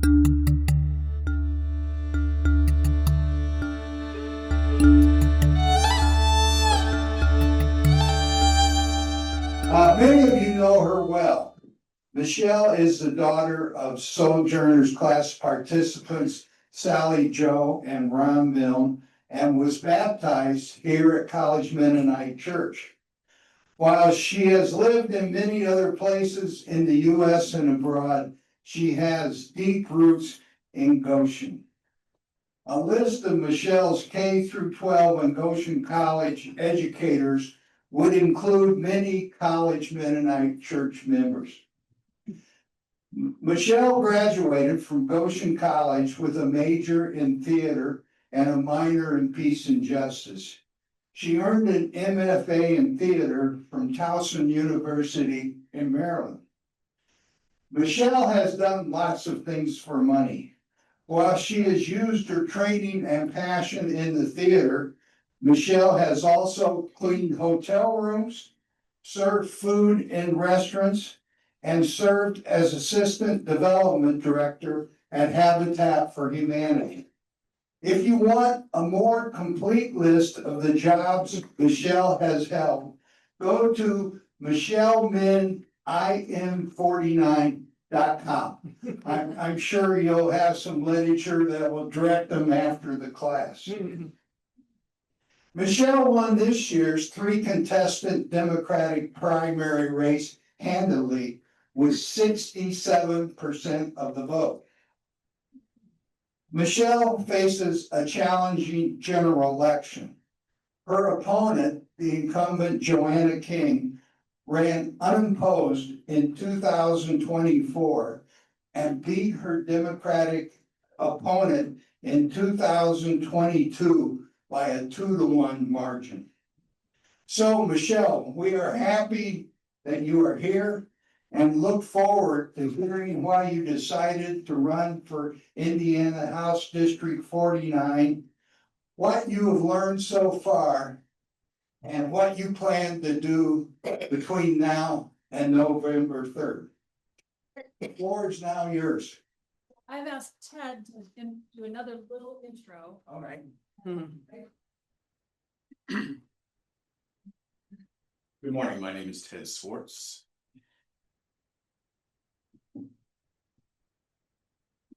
Many of you know her well. Michelle is the daughter of Sojourners class participants Sally Joe and Ron Milne, and was baptized here at College Mennonite Church. While she has lived in many other places in the U.S. and abroad, she has deep roots in Goshen. A list of Michelle's K through 12 and Goshen College educators would include many College Mennonite Church members. Michelle graduated from Goshen College with a major in theater and a minor in peace and justice. She earned an MFA in theater from Towson University in Maryland. Michelle has done lots of things for money. While she has used her training and passion in the theater, Michelle has also cleaned hotel rooms, served food in restaurants, and served as Assistant Development Director at Habitat for Humanity. If you want a more complete list of the jobs Michelle has held, go to michellemin49.com. I'm sure you'll have some literature that will direct them after the class. Michelle won this year's 3-contestant Democratic primary race handily with 67% of the vote. Michelle faces a challenging general election. Her opponent, the incumbent Joanna King, ran unopposed in 2024 and beat her Democratic opponent in 2022 by a 2-to-1 margin. So, Michelle, we are happy that you are here and look forward to hearing why you decided to run for Indiana House District 49, what you have learned so far, and what you plan to do between now and November 3rd. The floor is now yours. I've asked Ted to do another little intro. All right. Good morning, my name is Ted Swartz.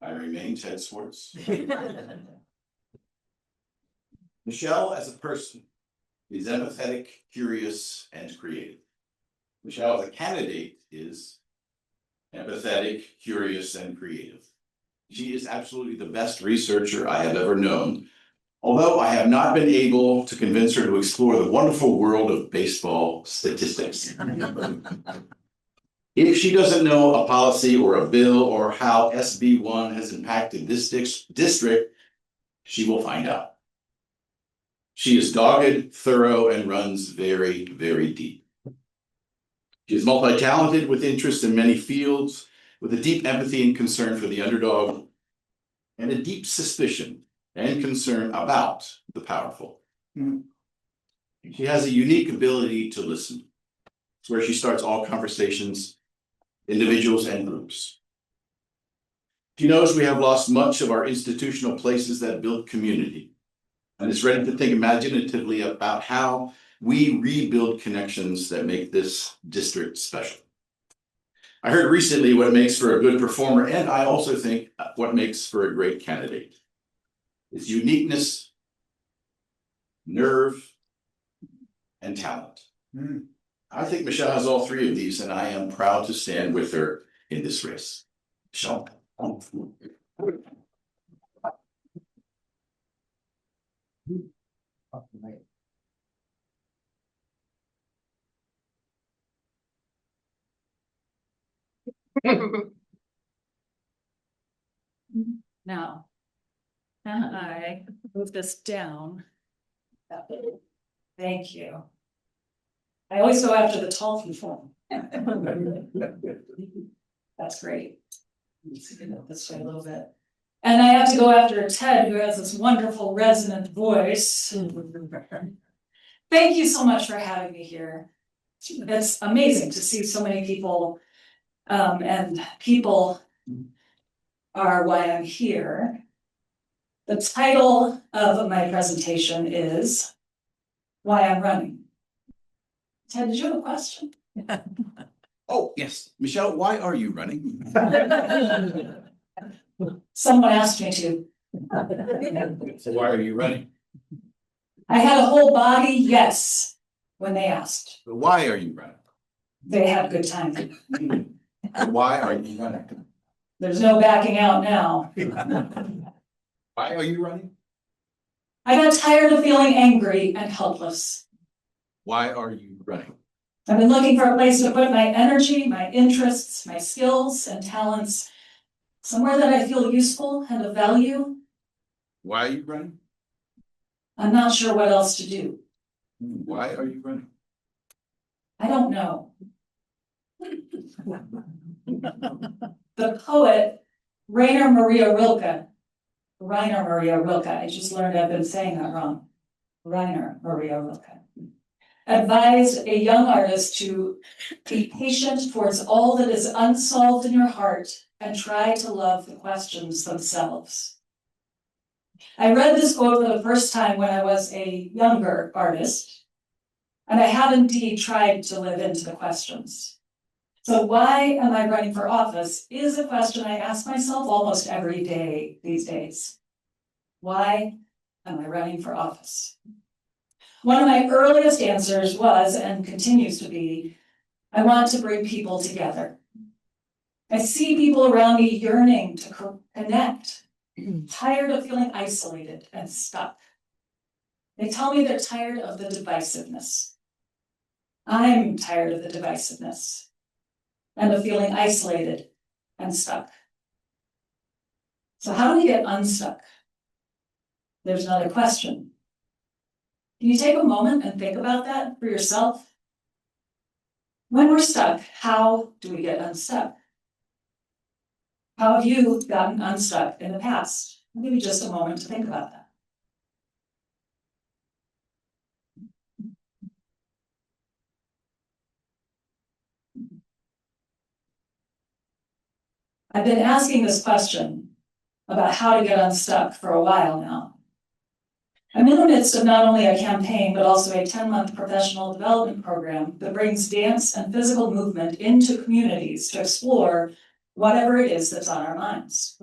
I remain Ted Swartz. Michelle as a person is empathetic, curious, and creative. Michelle as a candidate is empathetic, curious, and creative. She is absolutely the best researcher I have ever known, although I have not been able to convince her to explore the wonderful world of baseball statistics. If she doesn't know a policy or a bill or how SB 1 has impacted this district, she will find out. She is dogged, thorough, and runs very, very deep. She is multi-talented with interest in many fields, with a deep empathy and concern for the underdog, and a deep suspicion and concern about the powerful. She has a unique ability to listen. It's where she starts all conversations, individuals and groups. She knows we have lost much of our institutional places that build community, and is ready to think imaginatively about how we rebuild connections that make this district special. I heard recently what makes for a good performer, and I also think what makes for a great candidate is uniqueness, nerve, and talent. I think Michelle has all three of these, and I am proud to stand with her in this race. Michelle. Now, can I move this down? Thank you. I always go after the tall people. That's great. Let's get it this way a little bit. And I have to go after Ted, who has this wonderful resonant voice. Thank you so much for having me here. It's amazing to see so many people and people are why I'm here. The title of my presentation is Why I'm Running. Ted, did you have a question? Oh, yes. Michelle, why are you running? Someone asked me to. So why are you running? I had a whole body yes when they asked. Why are you running? They had a good time. Why are you running? There's no backing out now. Why are you running? I got tired of feeling angry and helpless. Why are you running? I've been looking for a place to put my energy, my interests, my skills and talents, somewhere that I feel useful and of value. Why are you running? I'm not sure what else to do. Why are you running? I don't know. The poet Rainer Maria Rilke, I just learned I've been saying that wrong. Rainer Maria Rilke advised a young artist to be patient towards all that is unsolved in your heart and try to love the questions themselves. I read this quote for the first time when I was a younger artist, and I have indeed tried to live into the questions. So why am I running for office is a question I ask myself almost every day these days. Why am I running for office? One of my earliest answers was, and continues to be, I want to bring people together. I see people around me yearning to connect, tired of feeling isolated and stuck. They tell me they're tired of the divisiveness. I'm tired of the divisiveness and of feeling isolated and stuck. So how do we get unstuck? There's another question. Can you take a moment and think about that for yourself? When we're stuck, how do we get unstuck? How have you gotten unstuck in the past? I'll give you just a moment to think about that. I've been asking this question about how to get unstuck for a while now. I'm in the midst of not only a campaign, but also a 10-month professional development program that brings dance and physical movement into communities to explore whatever it is that's on our minds.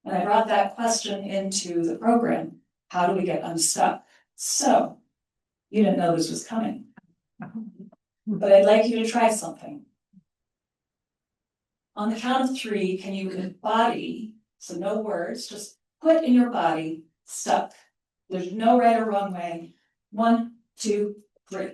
And I brought that question into the program. How do we get unstuck? So, you didn't know this was coming, but I'd like you to try something. On the count of 3, can you embody, so no words, just put in your body, stuck. There's no right or wrong way. 1, 2, 3.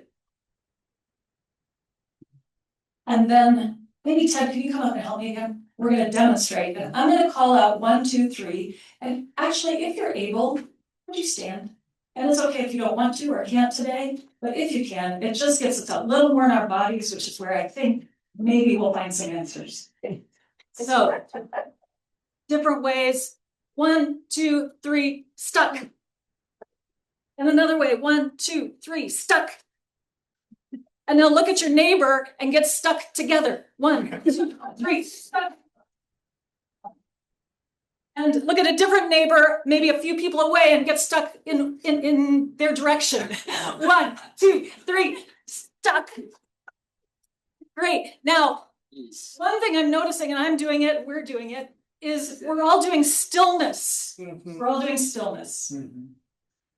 And then maybe Ted, can you come up and help me again? We're going to demonstrate. And I'm going to call out 1, 2, 3. And actually, if you're able, would you stand? And it's okay if you don't want to or can't today, but if you can, it just gets us a little more in our bodies, which is where I think maybe we'll find some answers. So, different ways. 1, 2, 3, stuck. And another way, 1, 2, 3, stuck. And now look at your neighbor and get stuck together. 1, 2, 3, stuck. And look at a different neighbor, maybe a few people away, and get stuck in their direction. 1, 2, 3, stuck. Great. Now, one thing I'm noticing, and I'm doing it, we're doing it, is we're all doing stillness. We're all doing stillness.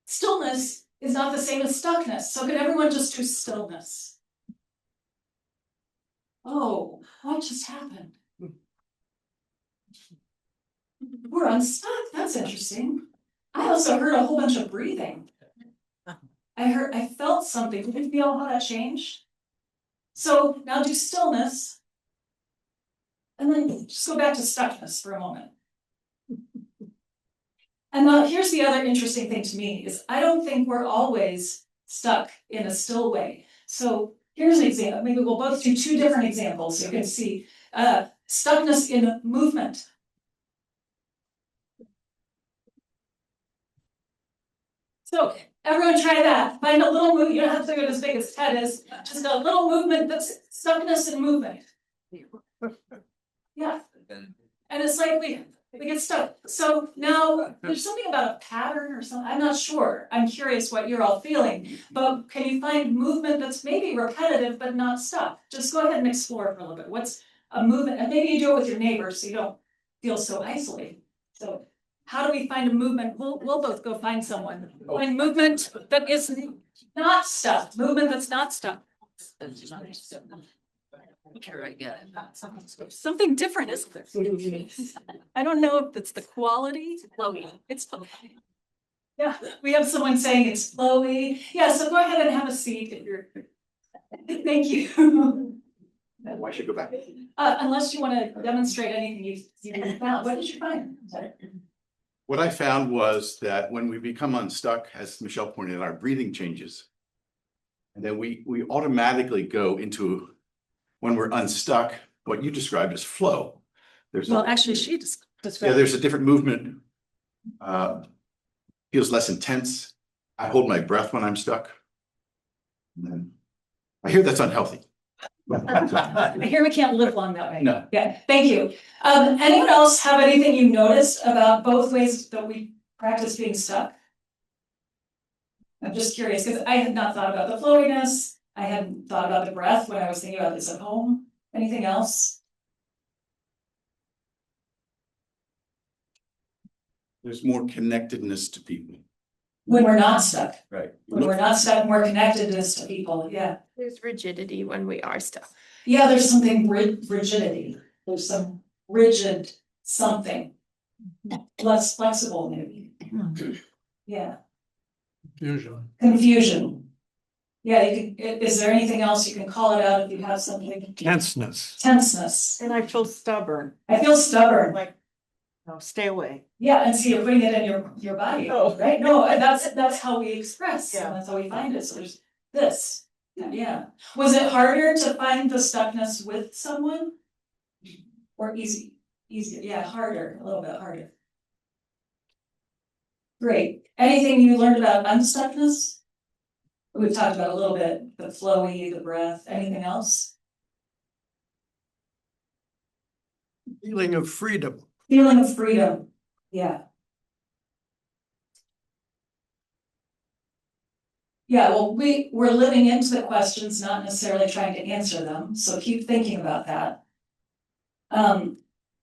Stillness is not the same as stuckness. So could everyone just do stillness? Oh, what just happened? We're unstuck. That's interesting. I also heard a whole bunch of breathing. I felt something. Did you feel how that changed? So now do stillness. And then just go back to stuckness for a moment. And now here's the other interesting thing to me is I don't think we're always stuck in a still way. So here's an example. Maybe we'll both do 2 different examples so you can see stuckness in movement. So everyone try that. Find a little movement. You don't have to go as big as Ted is. Just a little movement that's stuckness in movement. Yeah. And and it's like we get stuck. So now there's something about a pattern or something, I'm not sure. I'm curious what you're all feeling. But can you find movement that's maybe repetitive but not stuck? Just go ahead and explore for a little bit. What's a movement? And maybe you do it with your neighbors so you don't feel so isolated. So how do we find a movement? We'll both go find someone. Find movement that is not stuck. Movement that's not stuck. Here I get it. Something different, isn't there? I don't know if it's the quality. Flowy. It's flowy. Yeah, we have someone saying it's flowy. Yeah, so go ahead and have a seat if you're. Thank you. Why should I go back? Unless you want to demonstrate anything you found. What did you find? What I found was that when we become unstuck, as Michelle pointed out, our breathing changes. And then we automatically go into, when we're unstuck, what you described as flow. Well, actually, she just Yeah, described. there's a different movement. Feels less intense. I hold my breath when I'm stuck. And then I hear that's unhealthy. I hear we can't live long that way. No. Yeah, thank you. Anyone else have anything you noticed about both ways that we practice being stuck? I'm just curious, because I had not thought about the flowiness. I hadn't thought about the breath when I was thinking about this at home. Anything else? There's more connectedness to people. When we're not stuck. Right. When we're not stuck, more connectedness to people, yeah. There's rigidity when we are stuck. Yeah, there's something rigidity. There's some rigid something. Less flexible maybe. Yeah. Confusion. Yeah, you can, is there anything else you can call it out if you have something? Tenseness. Tenseness. And I feel stubborn, I feel stubborn. like, no, stay away. Yeah, and so you're putting it in your body, Oh. right? No, and that's how we express, and Yeah. that's how we find it. So there's this. Yeah. Was it harder to find the stuckness with someone? Or easier? Yeah, harder, a little bit harder. Great. Anything you learned about unstuckness? We've talked about a little bit, the flowy, the breath, anything else? Feeling of freedom. Feeling of freedom, yeah. Yeah, well, we're living into the questions, not necessarily trying to answer them, so keep thinking about that.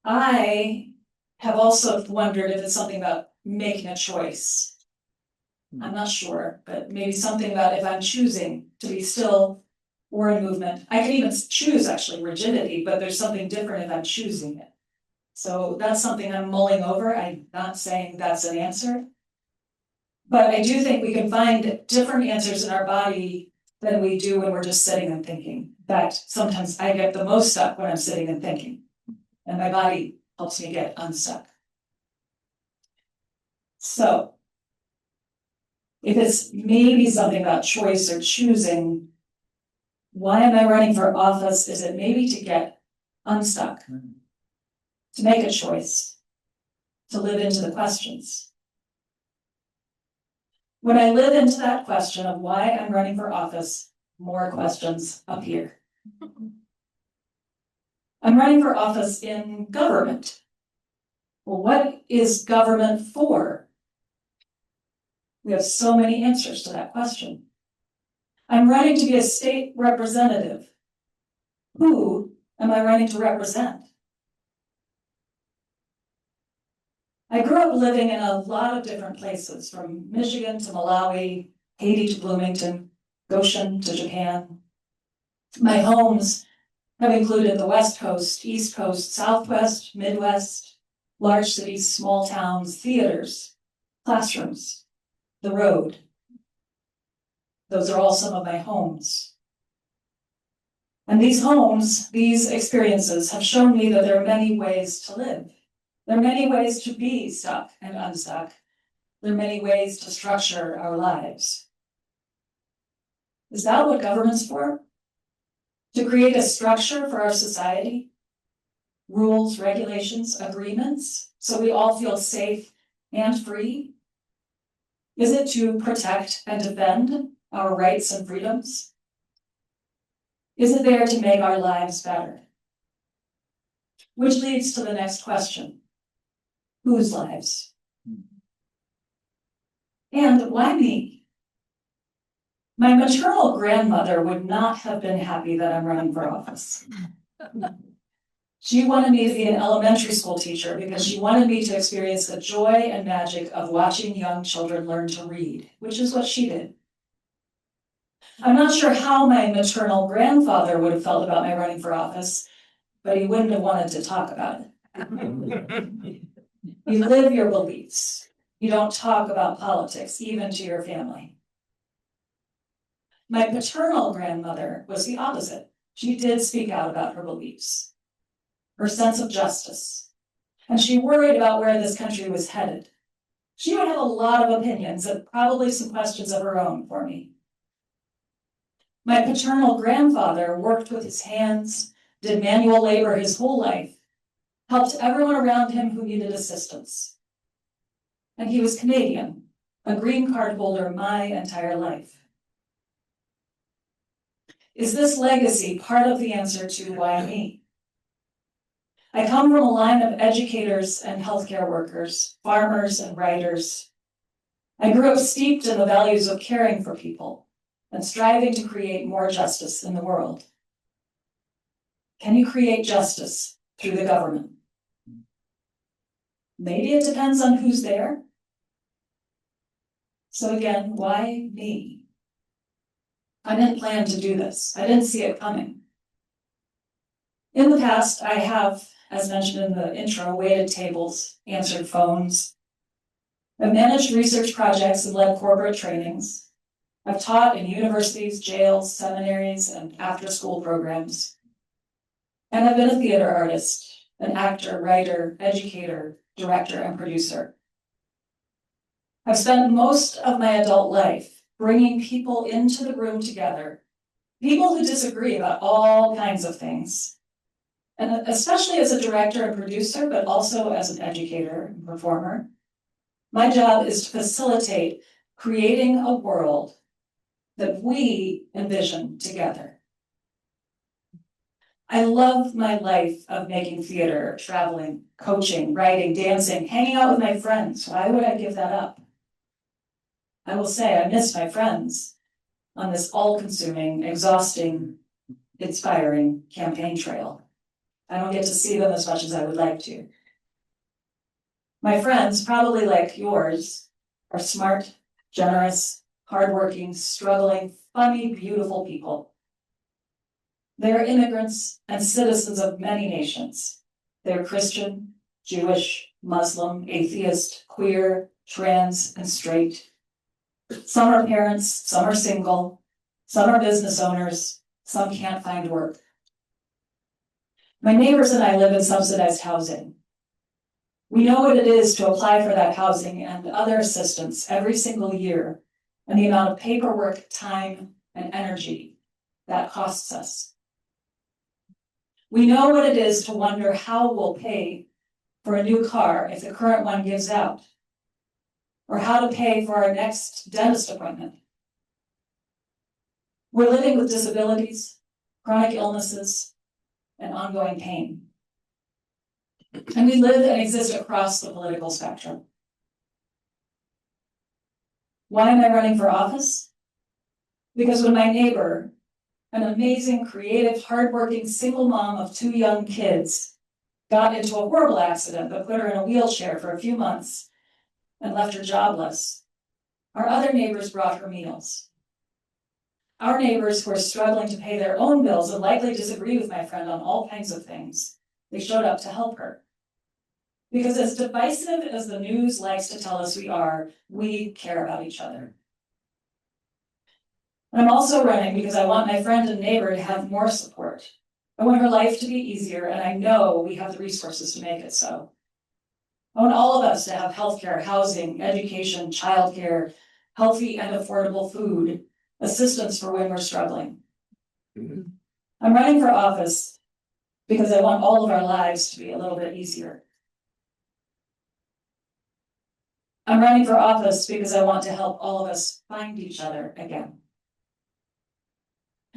I have also wondered if it's something about making a choice. I'm not sure, but maybe something about if I'm choosing to be still or in movement. I can even choose actually rigidity, but there's something different if I'm choosing it. So that's something I'm mulling over. I'm not saying that's an answer. But I do think we can find different answers in our body than we do when we're just sitting and thinking. In fact, sometimes I get the most stuck when I'm sitting and thinking. And my body helps me get unstuck. So if it's maybe something about choice or choosing, why am I running for office? Is it maybe to get unstuck? To make a choice? To live into the questions? When I live into that question of why I'm running for office, more questions appear. I'm running for office in government. Well, what is government for? We have so many answers to that question. I'm running to be a state representative. Who am I running to represent? I grew up living in a lot of different places, from Michigan to Malawi, Haiti to Bloomington, Goshen to Japan. My homes have included the West Coast, East Coast, Southwest, Midwest, large cities, small towns, theaters, classrooms, the road. Those are all some of my homes. And these homes, these experiences have shown me that there are many ways to live. There are many ways to be stuck and unstuck. There are many ways to structure our lives. Is that what government's for? To create a structure for our society? Rules, regulations, agreements, so we all feel safe and free? Is it to protect and defend our rights and freedoms? Is it there to make our lives better? Which leads to the next question. Whose lives? And why me? My maternal grandmother would not have been happy that I'm running for office. She wanted me to be an elementary school teacher because she wanted me to experience the joy and magic of watching young children learn to read, which is what she did. I'm not sure how my maternal grandfather would have felt about my running for office, but he wouldn't have wanted to talk about it. You live your beliefs. You don't talk about politics, even to your family. My paternal grandmother was the opposite. She did speak out about her beliefs, her sense of justice, and she worried about where this country was headed. She would have a lot of opinions and probably some questions of her own for me. My paternal grandfather worked with his hands, did manual labor his whole life, helped everyone around him who needed assistance. And he was Canadian, a green card holder my entire life. Is this legacy part of the answer to why me? I come from a line of educators and healthcare workers, farmers and writers. I grew up steeped in the values of caring for people and striving to create more justice in the world. Can you create justice through the government? Maybe it depends on who's there. So again, why me? I didn't plan to do this. I didn't see it coming. In the past, I have, as mentioned in the intro, waited tables, answered phones. I've managed research projects and led corporate trainings. I've taught in universities, jails, seminaries, and after-school programs. And I've been a theater artist, an actor, writer, educator, director, and producer. I've spent most of my adult life bringing people into the room together, people who disagree about all kinds of things. And especially as a director and producer, but also as an educator and performer, my job is to facilitate creating a world that we envision together. I love my life of making theater, traveling, coaching, writing, dancing, hanging out with my friends. Why would I give that up? I will say I miss my friends on this all-consuming, exhausting, inspiring campaign trail. I don't get to see them as much as I would like to. My friends, probably like yours, are smart, generous, hardworking, struggling, funny, beautiful people. They are immigrants and citizens of many nations. They are Christian, Jewish, Muslim, atheist, queer, trans, and straight. Some are parents, some are single, some are business owners, some can't find work. My neighbors and I live in subsidized housing. We know what it is to apply for that housing and other assistance every single year, and the amount of paperwork, time, and energy that costs us. We know what it is to wonder how we'll pay for a new car if the current one gives out, or how to pay for our next dentist appointment. We're living with disabilities, chronic illnesses, and ongoing pain. And we live and exist across the political spectrum. Why am I running for office? Because when my neighbor, an amazing, creative, hardworking single mom of 2 young kids, got into a horrible accident that put her in a wheelchair for a few months and left her jobless, our other neighbors brought her meals. Our neighbors who are struggling to pay their own bills and likely disagree with my friend on all kinds of things, they showed up to help her. Because as divisive as the news likes to tell us we care about each other. And I'm also running because I want my friend and neighbor to have more support. I want her life to be easier, and I know we have the resources to make it so. I want all of us to have healthcare, housing, education, childcare, healthy and affordable food, assistance for when we're struggling. I'm running for office because I want all of our lives to be a little bit easier. I'm running for office because I want to help all of us find each other again.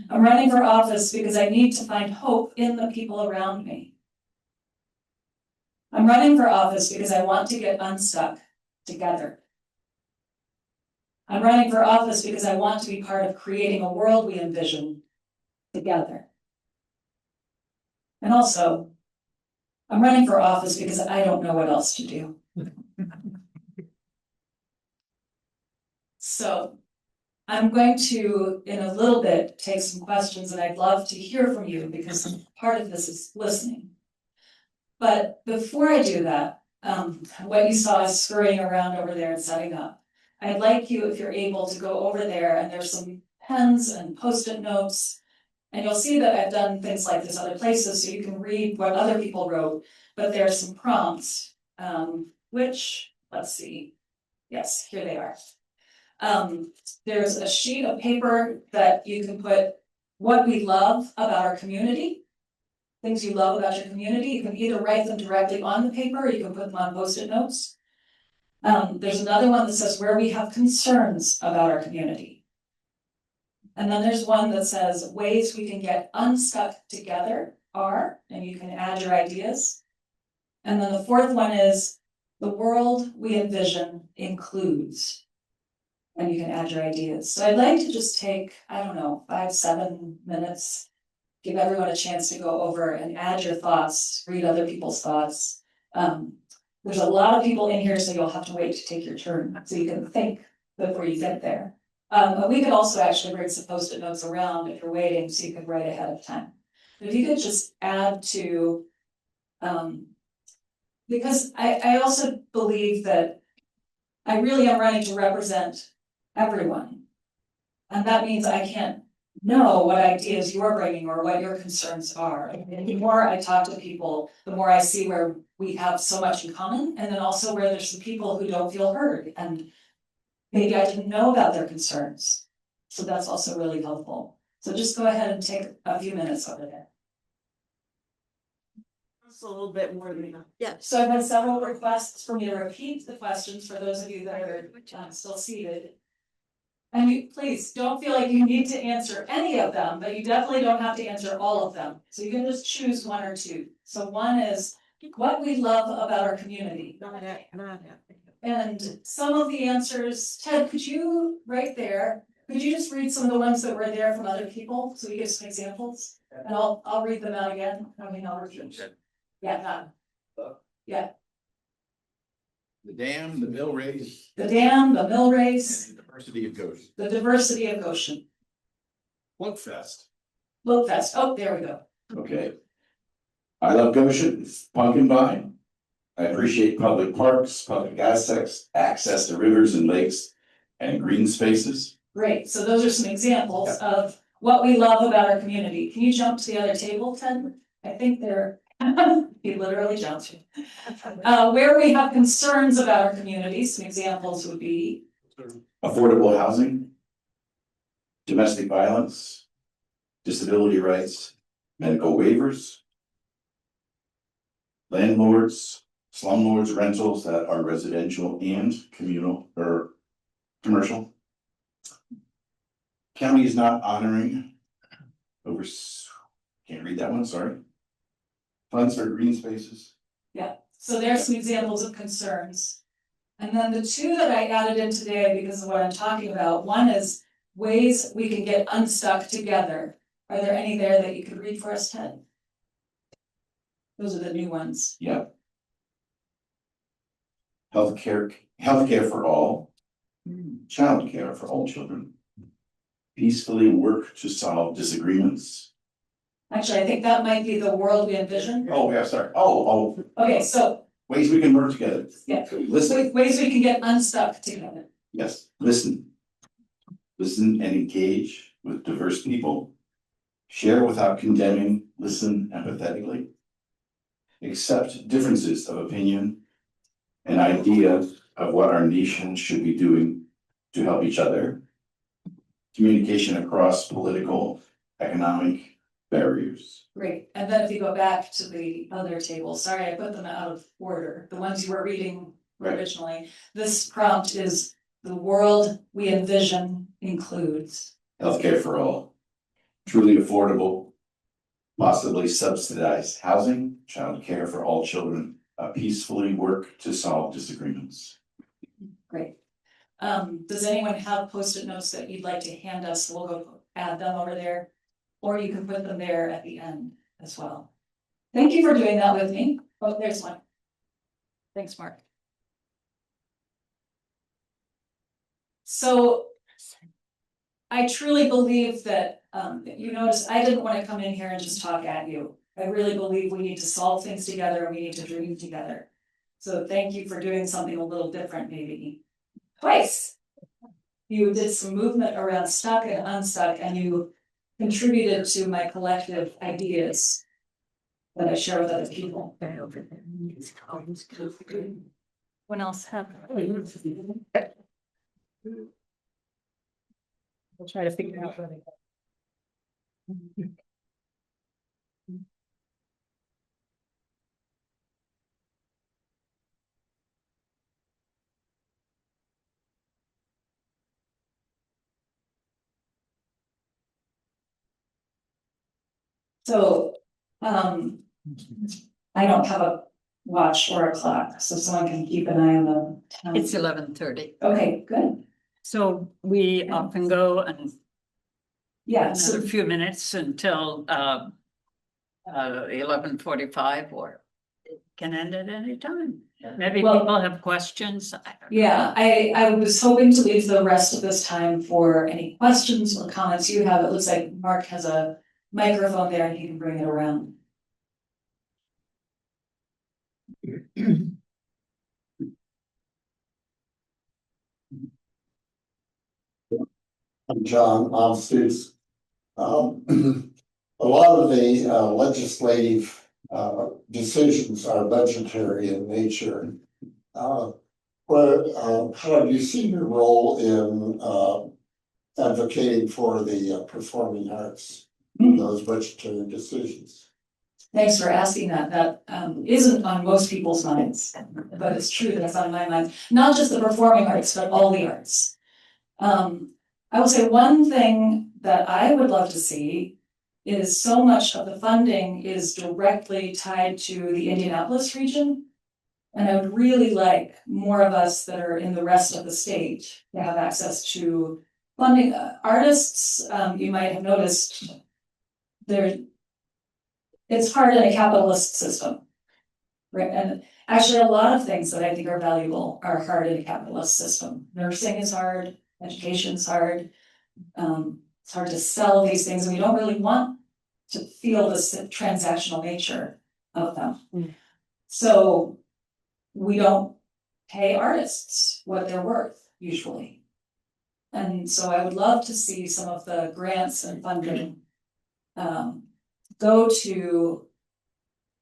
I'm running for office because I need to find hope in the people around me. I'm running for office because I want to get unstuck together. I'm running for office because I want to be part of creating a world we envision together. And also, I'm running for office because I don't know what else to do. So I'm going to, in a little bit, take some questions, and I'd love to hear from you because part of this is listening. But before I do that, what you saw is scurrying around over there and setting up. I'd like you, if you're able, to go over there, and there's some pens and Post-it notes. And you'll see that I've done things like this other places, so you can read what other people wrote, but there are some prompts, which, let's see, yes, here they are. There's a sheet of paper that you can put what we love about our community, things you love about your community. You can either write them directly on the paper, or you can put them on Post-it notes. There's another one that says where we have concerns about our community. And then there's one that says ways we can get unstuck together are, and you can add your ideas. And then the fourth one is the world we envision includes, and you can add your ideas. So I'd like to just take, I don't know, 5-7 minutes, give everyone a chance to go over and add your thoughts, read other people's thoughts. There's a lot of people in here, so you'll have to wait to take your turn so you can think before you get there. But we could also actually bring some Post-it notes around if you're waiting, so you could write ahead of time. But if you could just add to, because I also believe that I really am running to represent everyone. And that means I can't know what ideas you're bringing or what your concerns are. And the more I talk to people, the more I see where we have so much in common, and then also where there's some people who don't feel heard, and maybe I didn't know about their concerns. So that's also really helpful. So just go ahead and take a few minutes over there. That's a little bit more than enough. Yeah. So I've had several requests for me to repeat the questions for those of you that are still seated. And you, please, don't feel like you need to answer any of them, but you definitely don't have to answer all of them. So you can just choose one or two. So one is what we love about our community. And some of the answers, Ted, could you, right there, could you just read some of the ones that were there from other people, so we get some examples? And I'll read them out again, I'll repeat. Yeah, yeah, The dam, the mill race, the dam, the mill race, and the diversity of Goshen. the diversity of Goshen. Float Fest. Float Fest, oh, there we go. Okay. I love Goshen, it's pumpkin vine. I appreciate public parks, public access to rivers and lakes and green spaces. Great, so those are some examples of what we love about our community. Can you jump to the other table, Ted? I think they're, he literally jumped. Where we have concerns about our community, some examples would be Affordable housing, domestic violence, disability rights, medical waivers, landlords, slumlords rentals that are residential and communal or commercial. County is not honoring can't read that one, sorry. Funds for green spaces. yeah, so there's some examples of concerns. And then the two that I added in today because of what I'm talking about, one is ways we can get unstuck together. Are there any there that you could read for us, Ted? Those are the new ones. Yeah. Healthcare for all, childcare for all children. Peacefully work to solve disagreements. Actually, I think that might be the world we envision. Oh, yeah, sorry. Oh, Okay, so, ways we can work together. yeah, Listen, ways we can get unstuck together. yes, listen. Listen and engage with diverse people. Share without condemning, listen empathetically. Accept differences of opinion and idea of what our nation should be doing to help each other. Communication across political, economic barriers. Great, and then if you go back to the other table, sorry, I put them out of order, the ones you were reading originally. This prompt is the world we envision includes. Healthcare for all. Truly affordable, possibly subsidized housing, childcare for all children peacefully work to solve disagreements. Great. Does anyone have Post-it notes that you'd like to hand us? We'll go add them over there. Or you can put them there at the end as well. Thank you for doing that with me. Oh, there's one. Thanks, Mark. So I truly believe that, you notice I didn't want to come in here and just talk at you. I really believe we need to solve things together and we need to dream together. So thank you for doing something a little different, maybe. Twice. You did some movement around stuck and unstuck, and you contributed to my collective ideas that I share with other people. What else have? We'll try to figure out where they go. So, I don't have a watch or a clock, so someone can keep an eye on the time. It's 11:30, Okay, good. so we often go and Yeah, so another few minutes until 11:45, or it can end at any time. Maybe Well- people have questions. I don't know. yeah, I was hoping to leave the rest of this time for any questions or comments you have. It looks like Mark has a microphone there and he can bring it around. I'm John Ofsters. A lot of the legislative decisions are budgetary in nature. How have you seen your role in advocating for the performing arts, those budgetary decisions? Thanks for asking that. That isn't on most people's minds, but it's true that it's on my mind. Not just the performing arts, but all the arts. I will say one thing that I would love to see is so much of the funding is directly tied to the Indianapolis region. And I would really like more of us that are in the rest of the state to have access to funding. Artists, you might have noticed, it's hard in a capitalist system, right? And actually a lot of things that I think are valuable are hard in a capitalist system. Nursing is hard, education's hard. It's hard to sell these things, and we don't really want to feel this transactional nature of them. So we don't pay artists what they're worth usually. And so I would love to see some of the grants and funding go to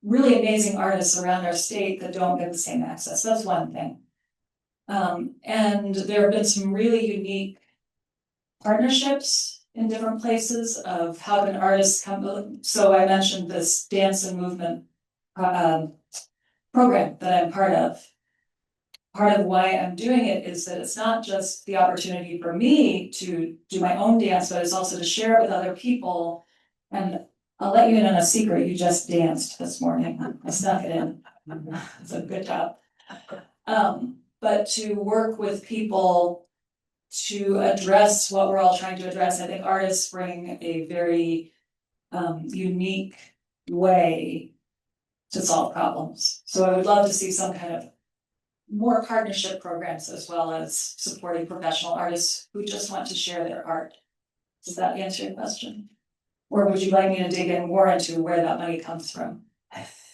really amazing artists around our state that don't get the same access. That's one thing. And there have been some really unique partnerships in different places of how can artists come. So I mentioned this dance and movement program that I'm part of. Part of why I'm doing it is that it's not just the opportunity for me to do my own dance, but it's also to share it with other people. And I'll let you in on a secret, you just danced this morning. I snuck it in. So good job. But to work with people to address what we're all trying to address. I think artists bring a very unique way to solve problems. So I would love to see some kind of more partnership programs as well as supporting professional artists who just want to share their art. Does that answer your question? Or would you like me to dig in more into where that money comes from?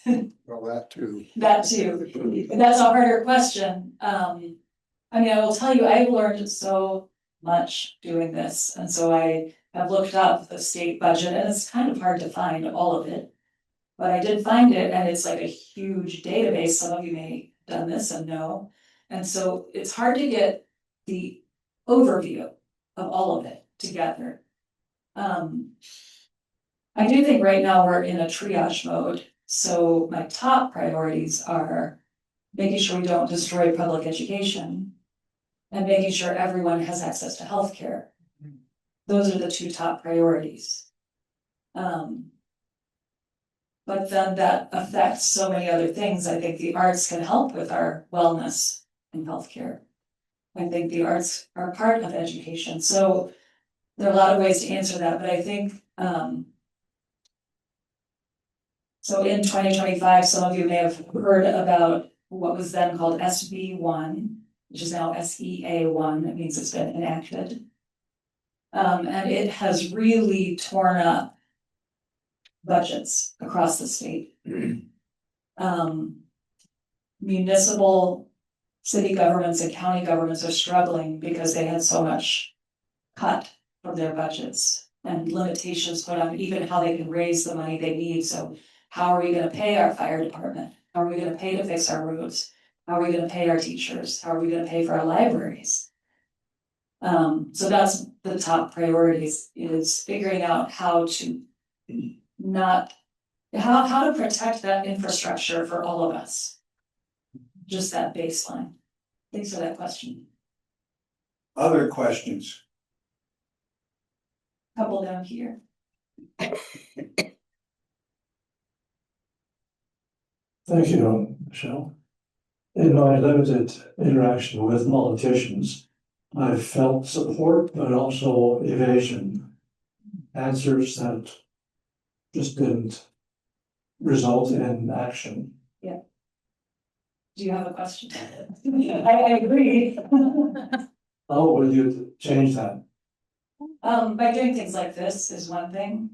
Well, that too. That too. That's a harder question. I mean, I will tell you, I've learned so much doing this. And so I have looked up the state budget, and it's kind of hard to find all of it. But I did find it, and it's like a huge database. Some of you may have done this and know. And so it's hard to get the overview of all of it together. I do think right now we're in a triage mode. So my top priorities are making sure we don't destroy public education and making sure everyone has access to healthcare. Those are the two top priorities. But then that affects so many other things. I think the arts can help with our wellness and healthcare. I think the arts are part of education, so there are a lot of ways to answer that, but I think, so in 2025, some of you may have heard about what was then called SB1, which is now SEA1, it means it's been enacted. And it has really torn up budgets across the state. Municipal, city governments and county governments are struggling because they had so much cut from their budgets and limitations put on even how they can raise the money they need. So how are we gonna pay our fire department? How are we gonna pay to fix our roads? How are we gonna pay our teachers? How are we gonna pay for our libraries? So that's the top priorities, is figuring out how to not, how to protect that infrastructure for all of us. Just that baseline. Thanks for that question. Other questions? Couple down here. Thank you, Michelle. In my limited interaction with politicians, I've felt support, but also evasion. Answers that just didn't result in action. Do you have a question? I agree. How will you change that? By doing things like this is one thing.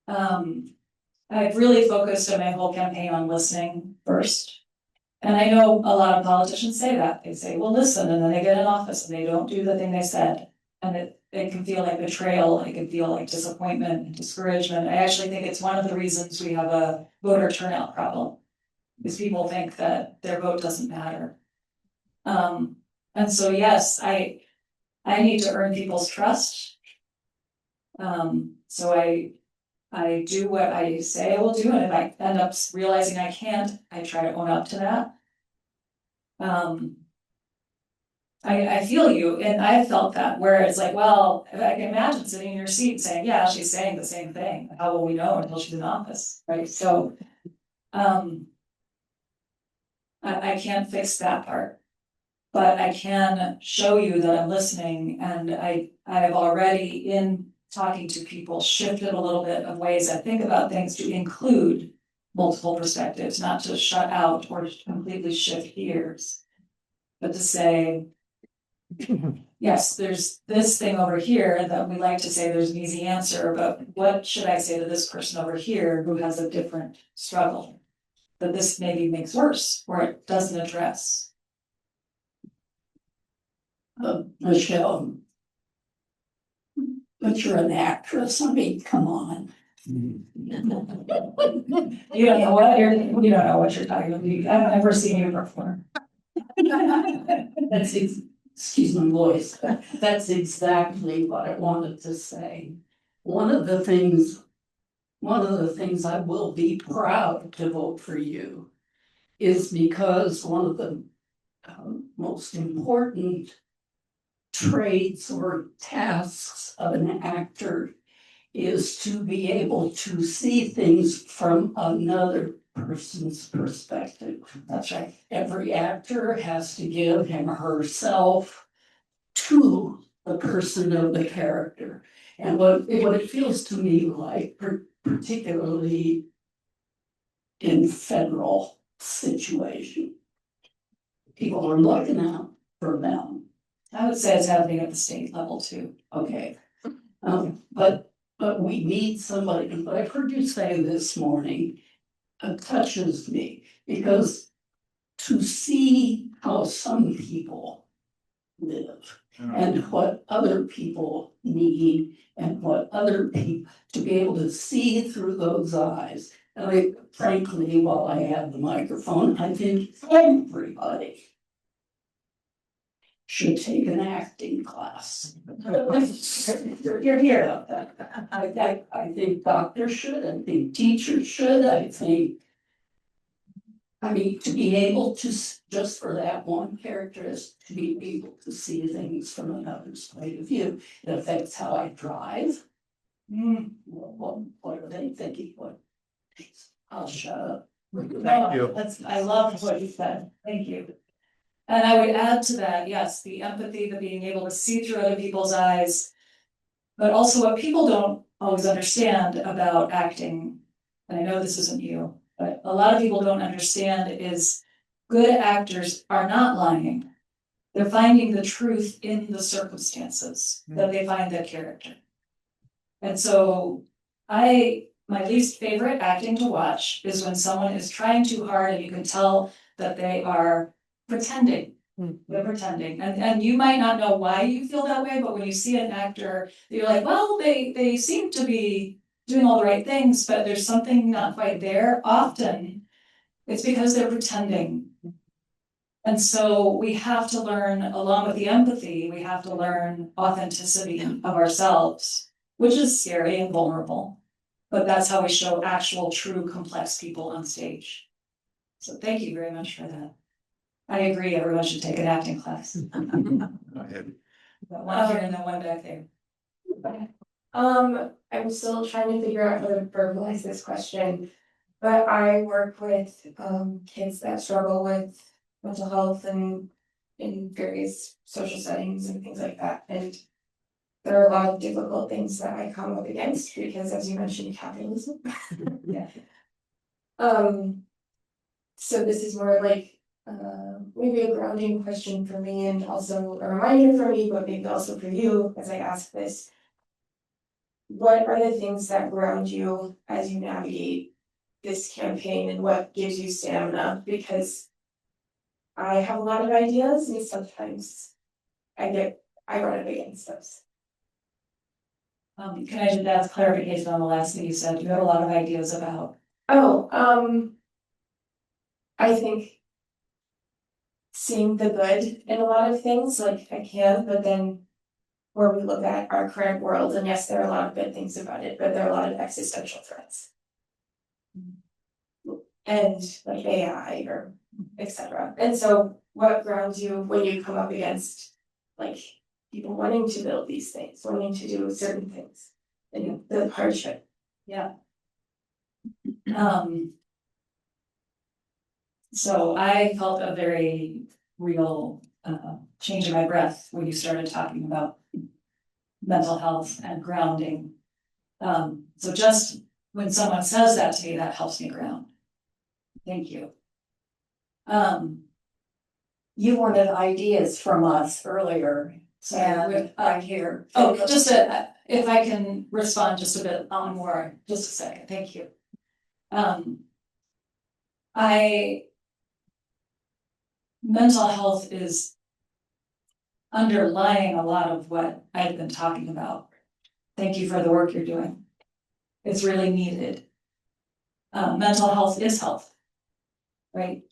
I've really focused on my whole campaign on listening first. And I know a lot of politicians say that, they say, well, listen, and then they get in office and they don't do the thing they said. And it can feel like betrayal, it can feel like disappointment and discouragement. I actually think it's one of the reasons we have a voter turnout problem. Because people think that their vote doesn't matter. And so, yes, I need to earn people's trust. So I do what I say I will do, and if I end up realizing I can't, I try to own up to that. I feel you, and I felt that, where it's like, well, if I can imagine sitting in your seat and saying, yeah, she's saying the same thing, how will we know until she's in office, right? So, I can't fix that part. But I can show you that I'm listening, and I have already, in talking to people, shifted a little bit of ways I think about things to include multiple perspectives, not to shut out or completely shift gears. But to say, yes, there's this thing over here that we like to say there's an easy answer, but what should I say to this person over here who has a different struggle? That this maybe makes worse, or it doesn't address. Michelle. But you're an actress, I mean, come on. You don't know what you don't know what you're talking about. I've never seen you perform. Excuse my voice, that's exactly what I wanted to say. One of the things I will be proud to vote for you is because one of the most important traits or tasks of an actor is to be able to see things from another person's perspective. That's right. Every actor has to give him or herself to the person of the character. And what it feels to me like, particularly in federal situation, people are looking out for them. I would say it's happening at the state level too. Okay. But we need somebody, and what I've heard you say this morning touches me, because to see how some people live and what other people need and what other people, to be able to see through those eyes. And I, frankly, while I have the microphone, I think everybody should take an acting class. You're here. I think doctors should, I think teachers should, I mean, to be able to, just for that one character, is to be able to see things from another's point of view. It affects how I drive. What are they thinking? What? I'll shut up. Thank you. I love what you said, thank you. And I would add to that, yes, the empathy, the being able to see through other people's eyes. But also what people don't always understand about acting, and I know this isn't you, but a lot of people don't understand is good actors are not lying. They're finding the truth in the circumstances that they find their character. And so my least favorite acting to watch is when someone is trying too hard and you can tell that they are pretending. They're pretending, and you might not know why you feel that way, but when you see an actor, you're like, well, they seem to be doing all the right things, but there's something not quite there. Often, it's because they're pretending. And so we have to learn, along with the empathy, we have to learn authenticity of ourselves, which is scary and vulnerable. But that's how we show actual, true, complex people on stage. So thank you very much for that. I agree, everyone should take an acting class. Go ahead. Got one here and then one back there. I'm still trying to figure out how to verbalize this question, but I work with kids that struggle with mental health and in various social settings and things like that. And there are a lot of difficult things that I come up against because, as you mentioned, capitalism. Yeah. So this is more like maybe a grounding question for me and also a reminder for me, but maybe also for you as I ask this. What are the things that ground you as you navigate this campaign and what gives you stamina? Because I have a lot of ideas and sometimes I run up against those. Can I just ask clarification on the last thing you said? You have a lot of ideas about. I think seeing the good in a lot of things, like I can, but then where we look at our current world, and yes, there are a lot of good things about it, but there are a lot of existential threats. And like AI or etc. And so what grounds you when you come up against like people wanting to build these things, wanting to do certain things, and the hardship? Yeah. So I felt a very real change in my breath when you started talking about mental health and grounding. So just when someone says that to me, that helps me ground. Thank you. You wanted ideas from us earlier, and right here. Oh, just if I can respond just a bit on more, just a second, thank you. Mental health is underlying a lot of what I've been talking about. Thank you for the work you're doing. It's really needed. Mental health is health, right?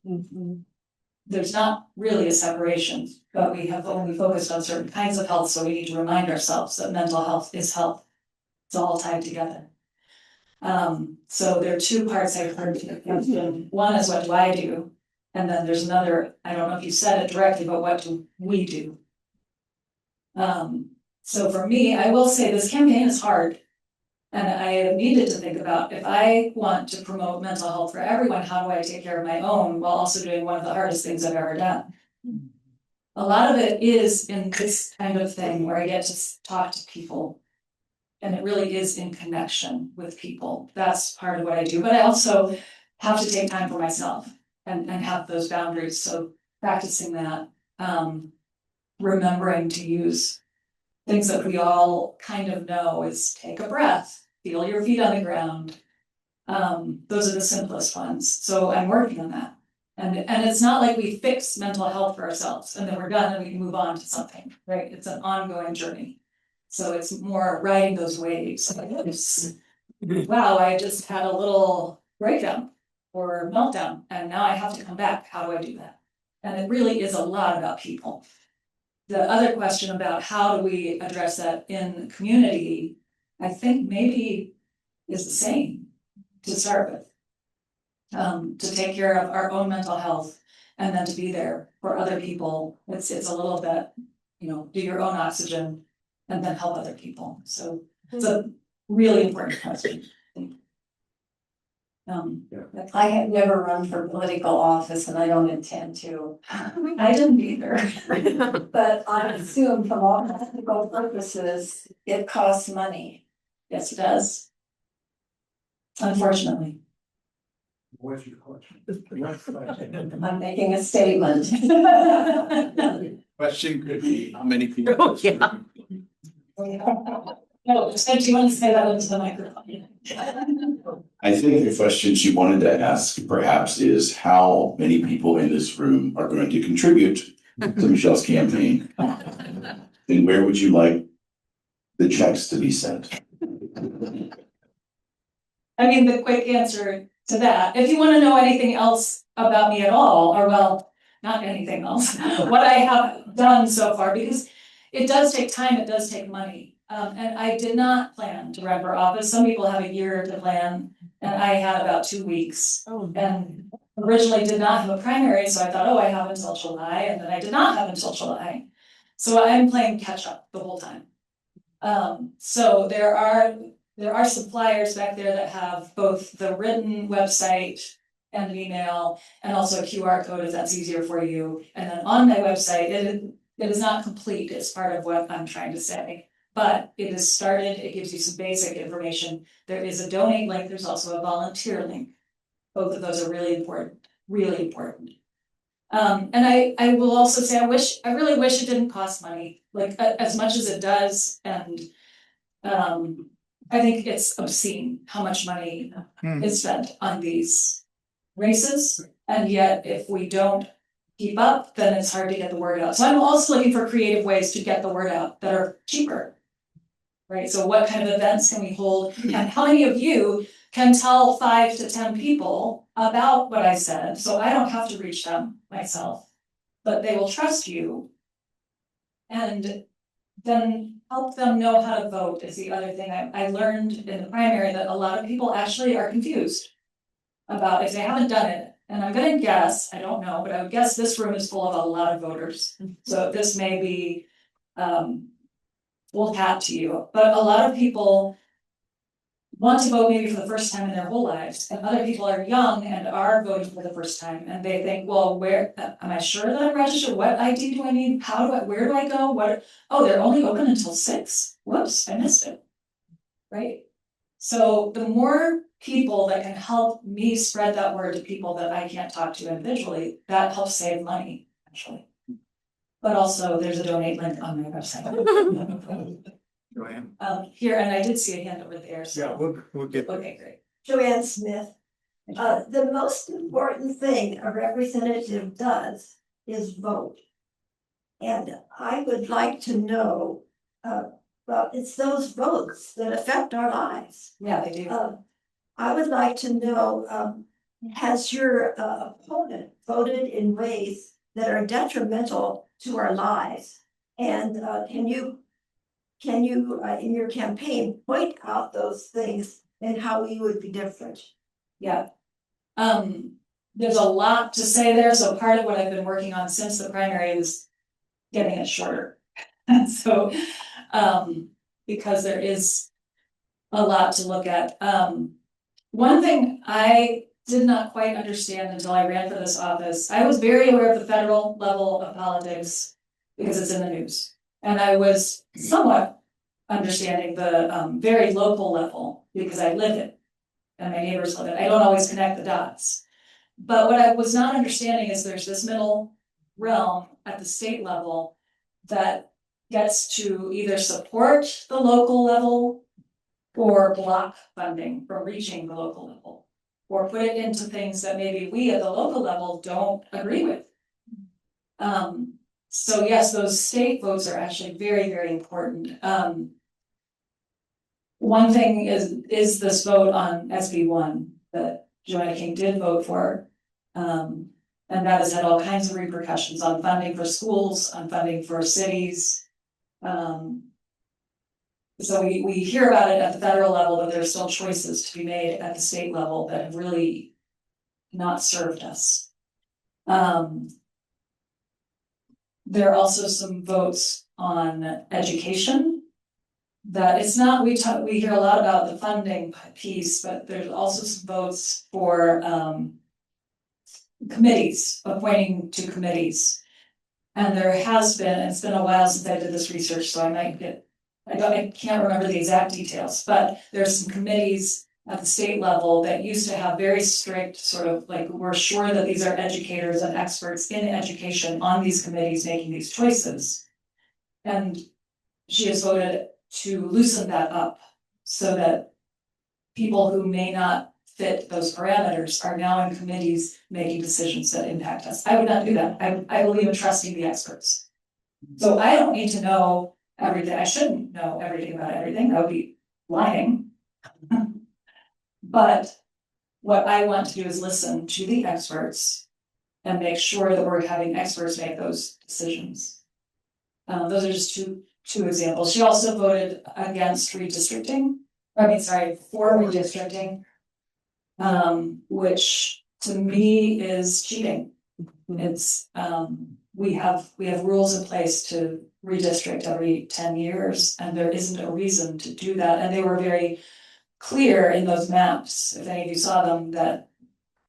There's not really a separation, but we have only focused on certain kinds of health, so we need to remind ourselves that mental health is health. It's all tied together. So there are two parts I've heard. One is, what do I do? And then there's another, I don't know if you said it directly, but what do we do? So for me, I will say this campaign is hard. And I needed to think about, if I want to promote mental health for everyone, how do I take care of my own while also doing one of the hardest things I've ever done? A lot of it is in this kind of thing where I get to talk to people. And it really is in connection with people. That's part of what I do. But I also have to take time for myself and have those boundaries. So practicing that, remembering to use things that we all kind of know is take a breath, feel your feet on the ground. Those are the simplest ones. So I'm working on that. And it's not like we fix mental health for ourselves and then we're done and we can move on to something, right? It's an ongoing journey. So it's more riding those waves. Wow, I just had a little breakdown or meltdown and now I have to come back. How do I do that? And it really is a lot about people. The other question about how do we address that in community, I think maybe is the same to start with. To take care of our own mental health and then to be there for other people. It's a little bit, do your own oxygen and then help other people. So it's a really important question. I have never run for political office and I don't intend to. I didn't either. But I assume for all practical purposes, it costs money. Yes, it does. Unfortunately. What's your question? I'm making a statement. Question could be, how many people? Oh, yeah. No, so do you want to say that into the microphone? I think the question she wanted to ask perhaps is how many people in this room are going to contribute to Michelle's campaign? And where would you like the checks to be sent? I mean, the quick answer to that, if you want to know anything else about me at all, or well, not anything else, what I have done so far, because it does take time, it does take money. And I did not plan to run for office. Some people have a year to plan, and I had about 2 weeks. Oh, And originally did not have a primary, so I thought, oh, I have until July, and then I did not have until July. So I'm playing catch up the whole time. So there are suppliers back there that have both the written website and an email, and also a QR code if that's easier for you. And then on my website, it is not complete, it's part of what I'm trying to say. But it is started, it gives you some basic information. There is a donate link, there's also a volunteer link. Both of those are really important, really important. And I will also say, I really wish it didn't cost money, like as much as it does, and I think it's obscene how much money is spent on these races, and yet if we don't keep up, then it's hard to get the word out. So I'm also looking for creative ways to get the word out that are cheaper. Right, so what kind of events can we hold, and how many of you can tell 5 to 10 people about what I said, so I don't have to reach them myself, but they will trust you. And then help them know how to vote is the other thing. I learned in the primary that a lot of people actually are confused about if they haven't done it. And I'm gonna guess, I don't know, but I would guess this room is full of a lot of voters. So this may be old hat to you, but a lot of people want to vote maybe for the first time in their whole lives, and other people are young and are voting for the first time, and they think, well, where am I sure that I'm registered? What ID do I need? Where do I go? Oh, they're only open until 6. Whoops, I missed it. Right? So the more people that can help me spread that word to people that I can't talk to individually, that helps save money, actually. But also there's a donate link on my website. Joanne. Here, and I did see a hand over there, so. Yeah, we'll get. Okay, great. Joanne Smith. The most important thing a representative does is vote. And I would like to know, well, it's those votes that affect our lives. Yeah, they do. I would like to know, has your opponent voted in ways that are detrimental to our lives? And can you in your campaign point out those things and how we would be different? Yeah. There's a lot to say there, so part of what I've been working on since the primary is getting it shorter. And so, because there is a lot to look at. One thing I did not quite understand until I ran for this office, I was very aware of the federal level of politics because it's in the news. And I was somewhat understanding the very local level because I live it and my neighbors live it. I don't always connect the dots. But what I was not understanding is there's this middle realm at the state level that gets to either support the local level or block funding from reaching the local level, or put it into things that maybe we at the local level don't agree with. So yes, those state votes are actually very, very important. One thing is this vote on SB1 that Joanna King did vote for. And that has had all kinds of repercussions on funding for schools, on funding for cities. So we hear about it at the federal level, but there's still choices to be made at the state level that have really not served us. There are also some votes on education that it's not, we hear a lot about the funding piece, but there's also some votes for, committees, appointing to committees. And there has been, it's been a while since I did this research, so I might get, I can't remember the exact details, but there's some committees at the state level that used to have very strict sort of like, we're sure that these are educators and experts in education on these committees making these choices. And she has voted to loosen that up so that people who may not fit those parameters are now in committees making decisions that impact us. I would not do that. I believe in trusting the experts. So I don't need to know everything. I shouldn't know everything about everything. That would be lying. But what I want to do is listen to the experts and make sure that we're having experts make those decisions. Those are just two examples. She also voted against redistricting. For redistricting. Which to me is cheating. It's, we have rules in place to redistrict every 10 years, and there isn't a reason to do that. And they were very clear in those maps, if any of you saw them, that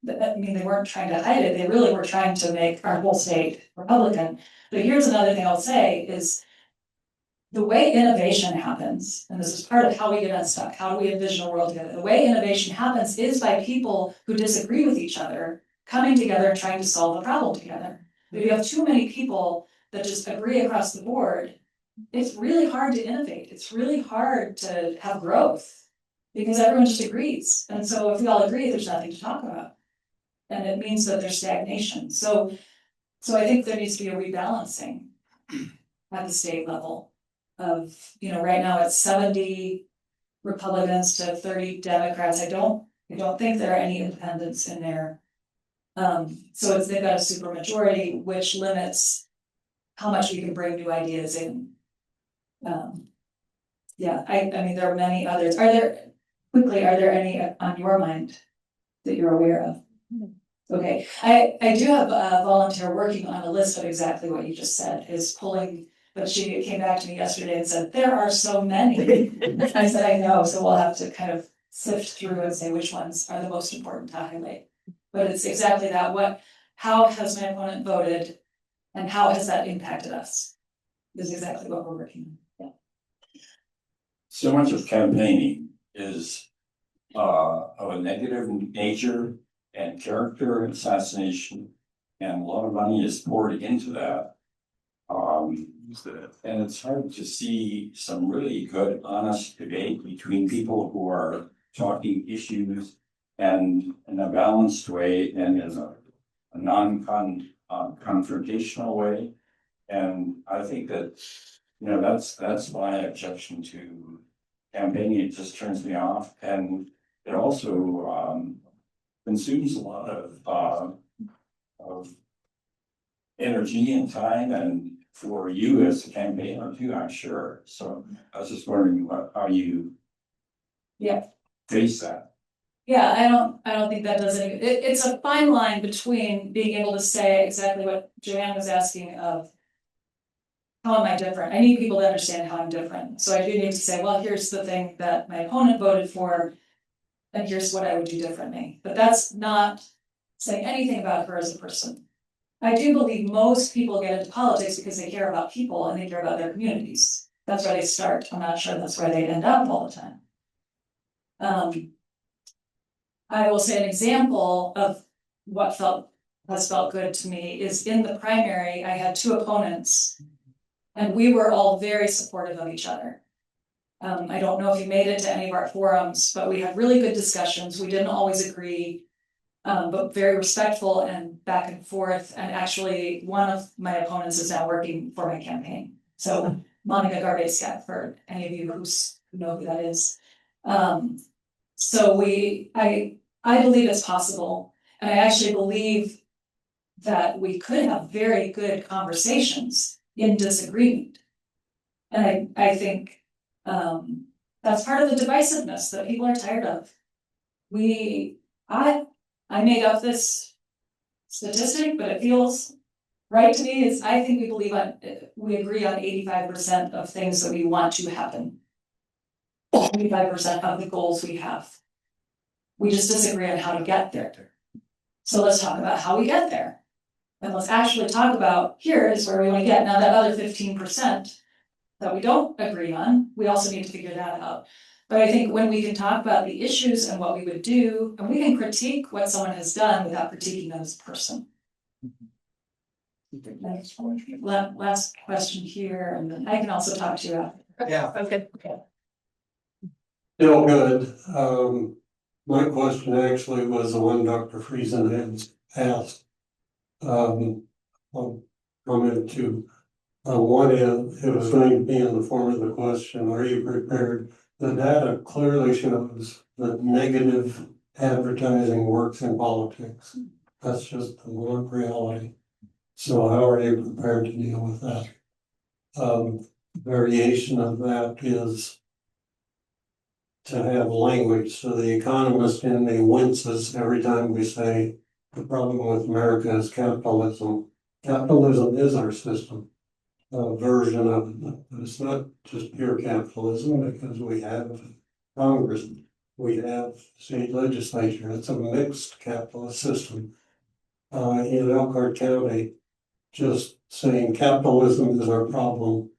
I mean, they weren't trying to hide it, they really were trying to make our whole state Republican. But here's another thing I'll say is, the way innovation happens, and this is part of how we get unstuck, how do we envision a world together? The way innovation happens is by people who disagree with each other, coming together and trying to solve a problem together. If you have too many people that just agree across the board, it's really hard to innovate. It's really hard to have growth because everyone just agrees. And so if we all agree, there's nothing to talk about. And it means that there's stagnation. So I think there needs to be a rebalancing at the state level. Of, right now it's 70 Republicans to 30 Democrats. I don't think there are any independents in there. So they've got a super majority, which limits how much we can bring new ideas in. Yeah, I mean, there are many others. Are there any on your mind that you're aware of? Okay, I do have a volunteer working on a list of exactly what you just said, is pulling. But she came back to me yesterday and said, there are so many. I said, I know, so we'll have to kind of sift through and say which ones are the most important to highlight. But it's exactly that, how has my opponent voted and how has that impacted us? Is exactly what we're working on, yeah. So much of campaigning is of a negative nature and character assassination, and a lot of money is poured into that. And it's hard to see some really good, honest debate between people who are talking issues and in a balanced way and in a non-confrontational way. And I think that, that's my objection to campaigning. It just turns me off, and it also consumes a lot of energy and time, and for you as a campaigner too, I'm sure. So I was just wondering how you face that. Yeah, I don't think that does any, it's a fine line between being able to say exactly what Joanne was asking of, how am I different? I need people to understand how I'm different. So I do need to say, well, here's the thing that my opponent voted for, and here's what I would do differently. But that's not saying anything about her as a person. I do believe most people get into politics because they care about people and they care about their communities. That's where they start. I'm not sure that's where they end up all the time. I will say an example of what has felt good to me is in the primary, I had two opponents and we were all very supportive of each other. I don't know if you made it to any of our forums, but we had really good discussions. We didn't always agree. But very respectful and back and forth. And actually, one of my opponents is now working for my campaign. So Monica Garvey-Scott, for any of you who know who that is. So I believe it's possible. And I actually believe that we could have very good conversations in disagreement. And I think that's part of the divisiveness that people are tired of. I made up this statistic, but it feels right to me. I think we agree on 85% of things that we want to happen. 75% of the goals we have. We just disagree on how to get there. So let's talk about how we get there. And let's actually talk about, here is where we want to get. Now that other 15% that we don't agree on, we also need to figure that out. But I think when we can talk about the issues and what we would do, and we can critique what someone has done without critiquing them as a person. Last question here, and then I can also talk to you after. Yeah. Okay. Still good. My question actually was the one Dr. Friesen had asked. I'll comment to, one is, it was going to be in the form of the question, are you prepared? The data clearly shows that negative advertising works in politics. That's just the one reality. So how are you prepared to deal with that? Variation of that is to have language, so the economist in me winces every time we say the problem with America is capitalism. Capitalism is our system, a version of it, but it's not just pure capitalism because we have Congress, we have state legislature, it's a mixed capitalist system. In Elkhart County, just saying capitalism is our problem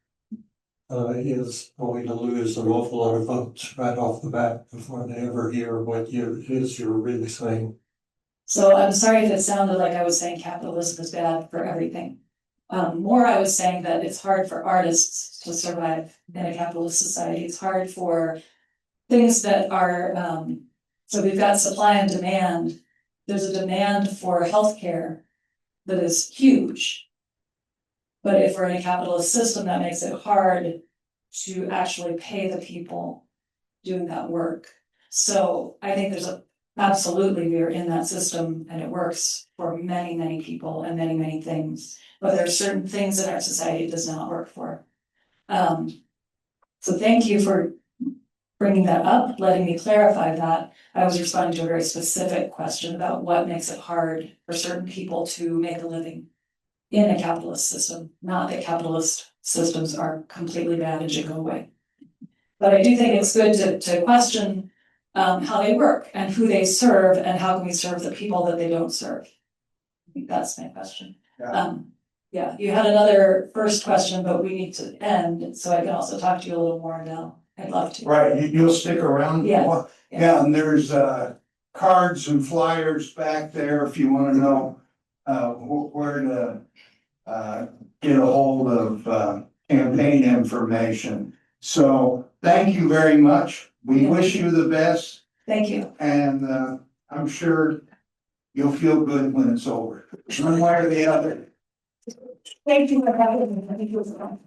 is going to lose an awful lot of votes right off the bat before they ever hear what it is you're really saying. So I'm sorry if it sounded like I was saying capitalism is bad for everything. More I was saying that it's hard for artists to survive in a capitalist society. It's hard for things that are, so we've got supply and demand. There's a demand for healthcare that is huge. But if we're in a capitalist system, that makes it hard to actually pay the people doing that work. So I think absolutely we are in that system and it works for many, many people and many, many things. But there are certain things in our society it does not work for. So thank you for bringing that up, letting me clarify that. I was responding to a very specific question about what makes it hard for certain people to make a living in a capitalist system, not that capitalist systems are completely bad and should go away. But I do think it's good to question how they work and who they serve and how can we serve the people that they don't serve. I think that's my question. Yeah, you had another first question, but we need to end, so I can also talk to you a little more now. I'd love to. Right, you'll stick around? Yeah. Yeah, and there's cards and flyers back there if you wanna know where to get a hold of campaign information. So thank you very much. We wish you the best. Thank you. And I'm sure you'll feel good when it's over, one way or the other. Thank you for having me. I think it was fun.